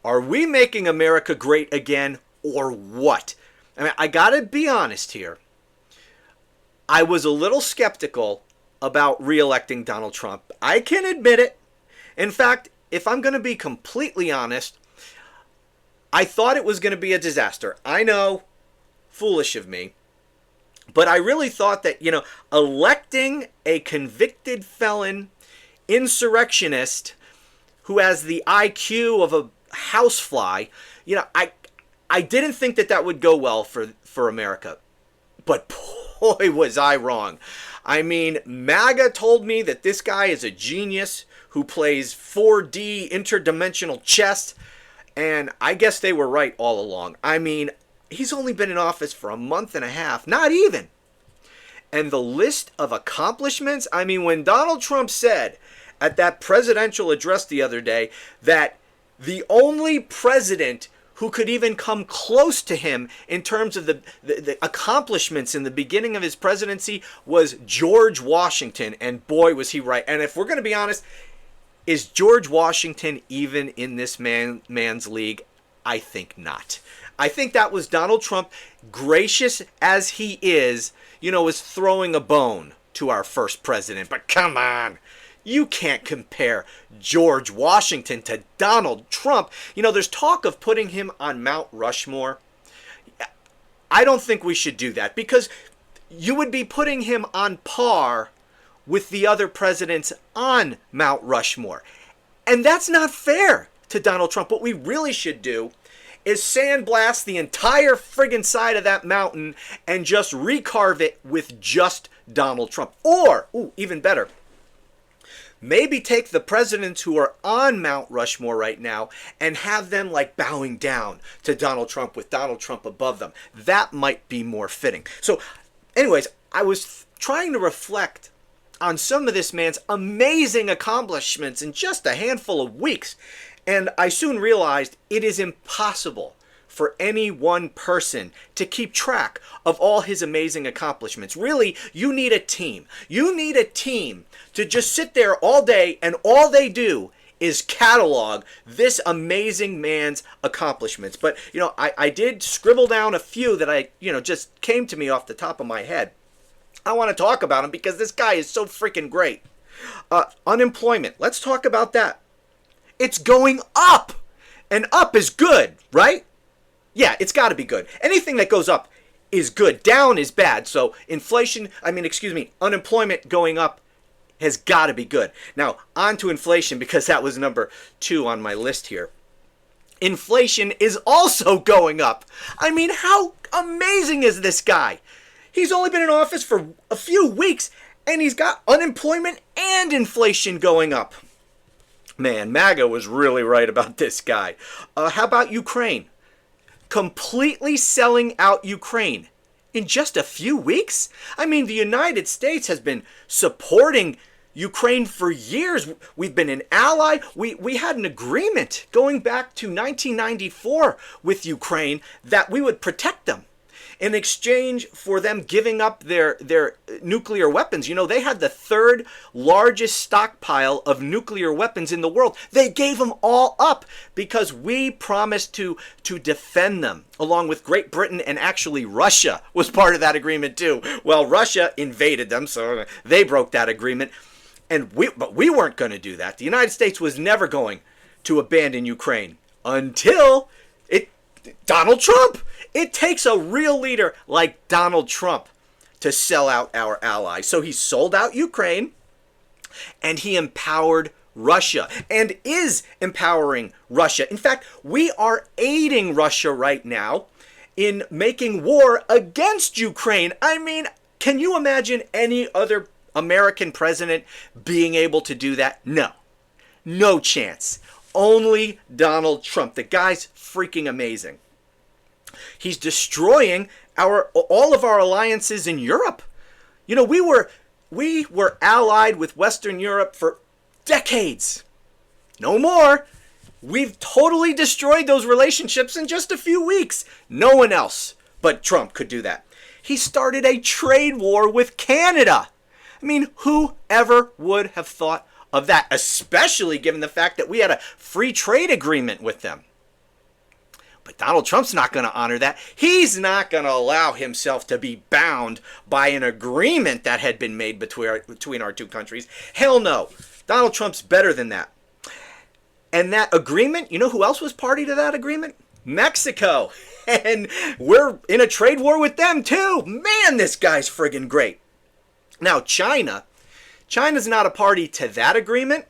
Are we making America great again or what? I mean, I gotta be honest here. I was a little skeptical about re-electing Donald Trump. I can admit it. In fact, if I'm going to be completely honest, I thought it was going to be a disaster. I know, foolish of me. But I really thought that, electing a convicted felon insurrectionist who has the IQ of a housefly, I didn't think that would go well for America. But boy, was I wrong. I mean, MAGA told me that this guy is a genius who plays 4D interdimensional chess, and I guess they were right all along. I mean, he's only been in office for a month and a half, not even. And the list of accomplishments, I mean, when Donald Trump said at that presidential address the other day that the only president who could even come close to him in terms of the accomplishments in the beginning of his presidency was George Washington. And boy, was he right. And if we're going to be honest, is George Washington even in this man's league? I think not. I think that was Donald Trump, gracious as he is throwing a bone to our first president. But come on. You can't compare George Washington to Donald Trump. There's talk of putting him on Mount Rushmore. I don't think we should do that because you would be putting him on par with the other presidents on Mount Rushmore. And that's not fair to Donald Trump. What we really should do is sandblast the entire friggin' side of that mountain and just recarve it with just Donald Trump. Or, even better, maybe take the presidents who are on Mount Rushmore right now and have them like bowing down to Donald Trump with Donald Trump above them. That might be more fitting. So anyways, I was trying to reflect on some of this man's amazing accomplishments in just a handful of weeks. And I soon realized it is impossible for any one person to keep track of all his amazing accomplishments. Really, you need a team. You need a team to just sit there all day and all they do is catalog this amazing man's accomplishments. But, I did scribble down a few that I, just came to me off the top of my head. I want to talk about him because this guy is so freaking great. Unemployment. Let's talk about that. It's going up. And up is good, right? Yeah, it's got to be good. Anything that goes up is good. Down is bad. So unemployment going up has got to be good. Now, on to inflation because that was number 2 on my list here. Inflation is also going up. I mean, how amazing is this guy? He's only been in office for a few weeks and he's got unemployment and inflation going up. Man, MAGA was really right about this guy. How about Ukraine? Completely selling out Ukraine in just a few weeks? I mean, the United States has been supporting Ukraine for years. We've been an ally. We had an agreement going back to 1994 with Ukraine that we would protect them in exchange for them giving up their nuclear weapons. They had the 3rd largest stockpile of nuclear weapons in the world. They gave them all up because we promised to defend them, along with Great Britain, and actually Russia was part of that agreement too. Well, Russia invaded them, so they broke that agreement. But we weren't going to do that. The United States was never going to abandon Ukraine until Donald Trump. It takes a real leader like Donald Trump to sell out our allies. So he sold out Ukraine and he empowered Russia and is empowering Russia. In fact, we are aiding Russia right now in making war against Ukraine. I mean, can you imagine any other American president being able to do that? No. No chance. Only Donald Trump. The guy's freaking amazing. He's destroying all of our alliances in Europe. We were allied with Western Europe for decades. No more. We've totally destroyed those relationships in just a few weeks. No one else but Trump could do that. He started a trade war with Canada. I mean, who ever would have thought of that, especially given the fact that we had a free trade agreement with them? But Donald Trump's not going to honor that. He's not going to allow himself to be bound by an agreement that had been made between our two countries. Hell no. Donald Trump's better than that. And that agreement, you know who else was party to that agreement? Mexico. And we're in a trade war with them too. Man, this guy's friggin' great. Now, China's not a party to that agreement,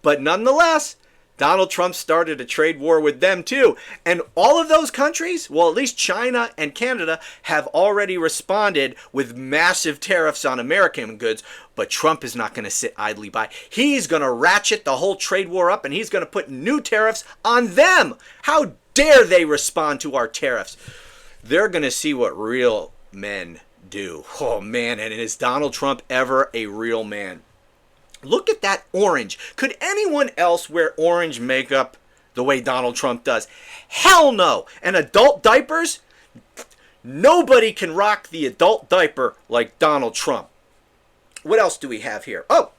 but nonetheless, Donald Trump started a trade war with them too. And all of those countries, well, at least China and Canada, have already responded with massive tariffs on American goods. But Trump is not going to sit idly by. He's going to ratchet the whole trade war up, and he's going to put new tariffs on them. How dare they respond to our tariffs? They're going to see what real men do. Oh, man, and is Donald Trump ever a real man? Look at that orange. Could anyone else wear orange makeup the way Donald Trump does? Hell no. And adult diapers? Nobody can rock the adult diaper like Donald Trump. What else do we have here? Oh,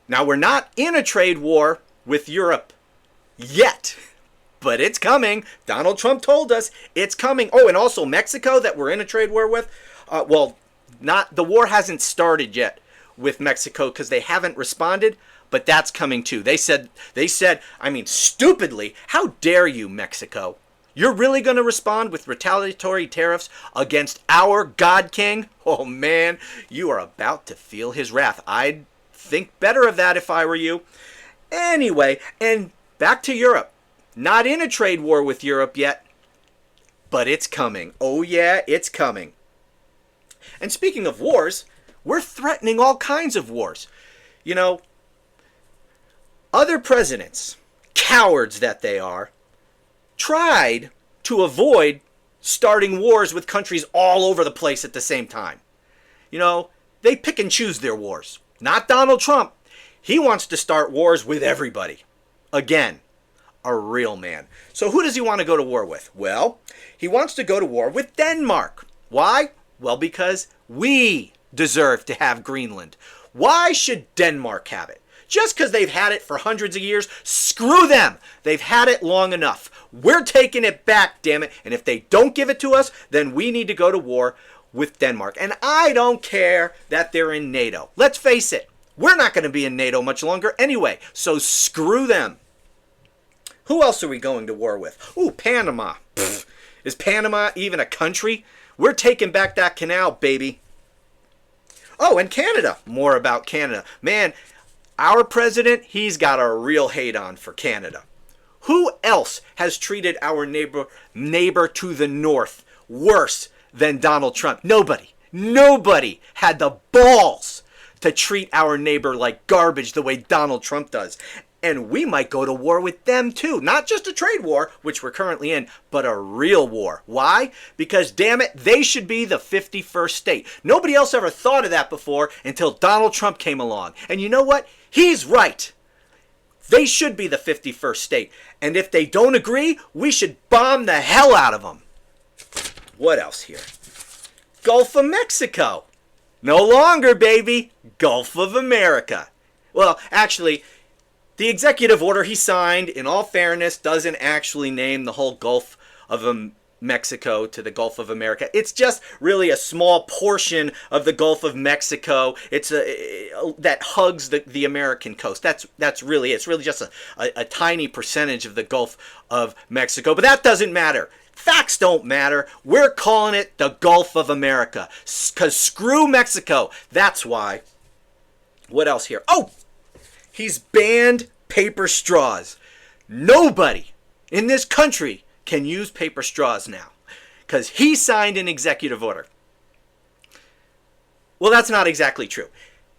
now we're not in a trade war with Europe yet, but it's coming. Donald Trump told us it's coming. Oh, and also Mexico that we're in a trade war with. The war hasn't started yet with Mexico because they haven't responded, but that's coming too. They said, I mean, stupidly, how dare you, Mexico? You're really going to respond with retaliatory tariffs against our God King? Oh, man, you are about to feel his wrath. I'd think better of that if I were you. Anyway, and back to Europe. Not in a trade war with Europe yet, but it's coming. Oh, yeah, it's coming. And speaking of wars, we're threatening all kinds of wars. You know, other presidents, cowards that they are, tried to avoid starting wars with countries all over the place at the same time. You know, they pick and choose their wars. Not Donald Trump. He wants to start wars with everybody. Again, a real man. So who does he want to go to war with? Well, he wants to go to war with Denmark. Why? Well, because we deserve to have Greenland. Why should Denmark have it? Just because they've had it for hundreds of years? Screw them! They've had it long enough. We're taking it back, damn it. And if they don't give it to us, then we need to go to war with Denmark. And I don't care that they're in NATO. Let's face it, we're not going to be in NATO much longer anyway. So screw them. Who else are we going to war with? Ooh, Panama. Pfft. Is Panama even a country? We're taking back that canal, baby. Oh, and Canada. More about Canada. Man, our president, he's got a real hate on for Canada. Who else has treated our neighbor to the north worse than Donald Trump? Nobody. Nobody had the balls to treat our neighbor like garbage the way Donald Trump does. And we might go to war with them too. Not just a trade war, which we're currently in, but a real war. Why? Because, damn it, they should be the 51st state. Nobody else ever thought of that before until Donald Trump came along. And you know what? He's right. They should be the 51st state. And if they don't agree, we should bomb the hell out of them. What else here? Gulf of Mexico. No longer, baby. Gulf of America. Well, actually, the executive order he signed, in all fairness, doesn't actually name the whole Gulf of Mexico to the Gulf of America. It's just really a small portion of the Gulf of Mexico. It's that hugs the American coast. That's really it. It's really just a tiny percentage of the Gulf of Mexico. But that doesn't matter. Facts don't matter. We're calling it the Gulf of America. Because screw Mexico. That's why. What else here? Oh! He's banned paper straws. Nobody in this country can use paper straws now because he signed an executive order. Well, that's not exactly true.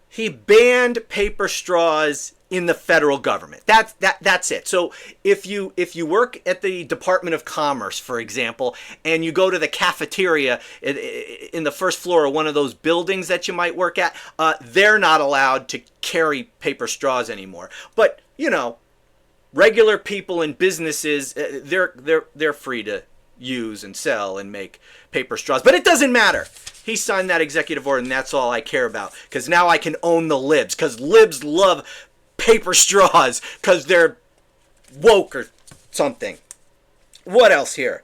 He banned paper straws in the federal government. That's it. So if you work at the Department of Commerce, for example, and you go to the cafeteria in the first floor of one of those buildings that you might work at, they're not allowed to carry paper straws anymore. But you know, regular people and businesses, they're free to use and sell and make paper straws. But it doesn't matter. He signed that executive order, and that's all I care about. Because now I can own the libs. Because libs love paper straws because they're woke or something. What else here?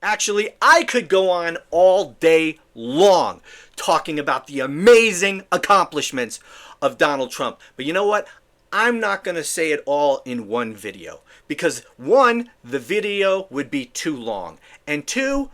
Actually, I could go on all day long talking about the amazing accomplishments of Donald Trump. But you know what? I'm not going to say it all in one video. Because one, the video would be too long. And two,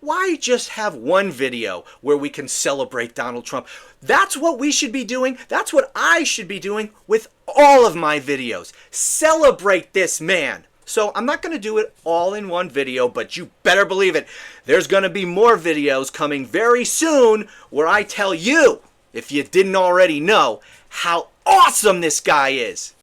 why just have one video where we can celebrate Donald Trump? That's what we should be doing. That's what I should be doing with all of my videos. Celebrate this man. So I'm not going to do it all in one video, but you better believe it. There's going to be more videos coming very soon where I tell you, if you didn't already know, how awesome this guy is.